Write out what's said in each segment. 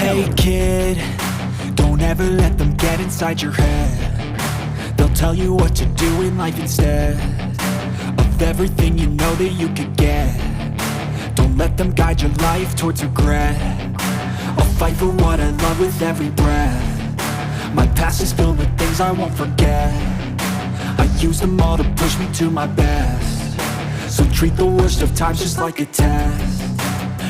Hey kid, don't ever let them get inside your head. They'll tell you what to do in life instead of everything you know that you could get. Don't let them guide your life towards regret. I'll fight for what I love with every breath. My past is filled with things I won't forget. I use them all to push me to my best. So treat the worst of times just like a test.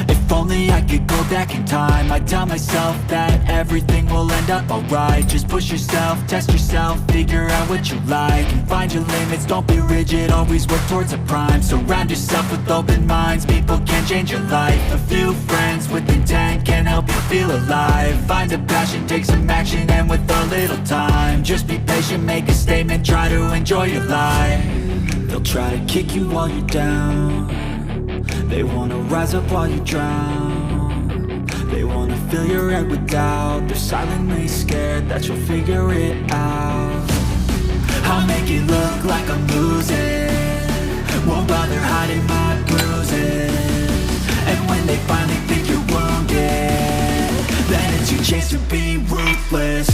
If only I could go back in time, I'd tell myself that everything will end up alright. Just push yourself, test yourself, figure out what you like, and find your limits, don't be rigid, always work towards a prime. Surround yourself with open minds, people can change your life. A few friends with intent can help you feel alive. Find a passion, take some action, and with a little time, just be patient, make a statement, try to enjoy your life. They'll try to kick you while you're down. They wanna rise up while you drown. They wanna fill your head with doubt. They're silently scared that you'll figure it out. I'll make it look like I'm losing, won't bother hiding my bruises. And when they finally think you're wounded, then it's your chance to be ruthless.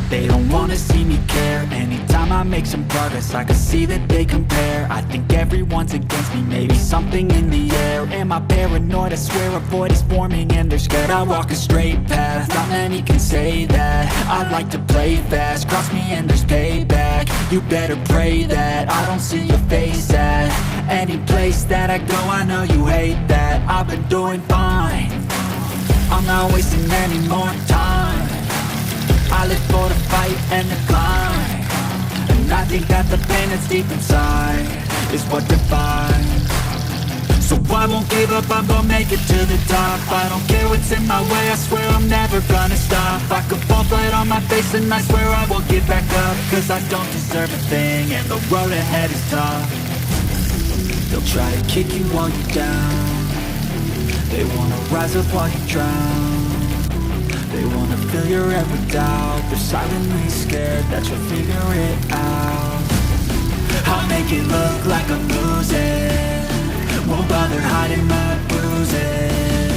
They don't wanna see me care. Anytime I make some progress, I can see that they compare. I think everyone's against me, maybe something in the air. Am I paranoid? I swear a void is forming and they're scared. I walk a straight path, not many can say that. I like to play fast, cross me and there's payback. You better pray that I don't see your face at any place that I go. I know you hate that. I've been doing fine, I'm not wasting any more time. I live for the fight and the climb, and I think that the pain that's deep inside is what defines. So I won't give up, I'm gonna make it to the top. I don't care what's in my way, I swear I'm never gonna stop. I could fall flat on my face and I swear I won't get back up, cause I don't deserve a thing and the road ahead is tough. They'll try to kick you while you're down. They wanna rise up while you drown. They wanna fill your head with doubt. They're silently scared that you'll figure it out. I'll make it look like I'm losing, won't bother hiding my bruises.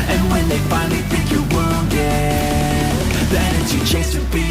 And when they finally think you're wounded, then it's your chance to be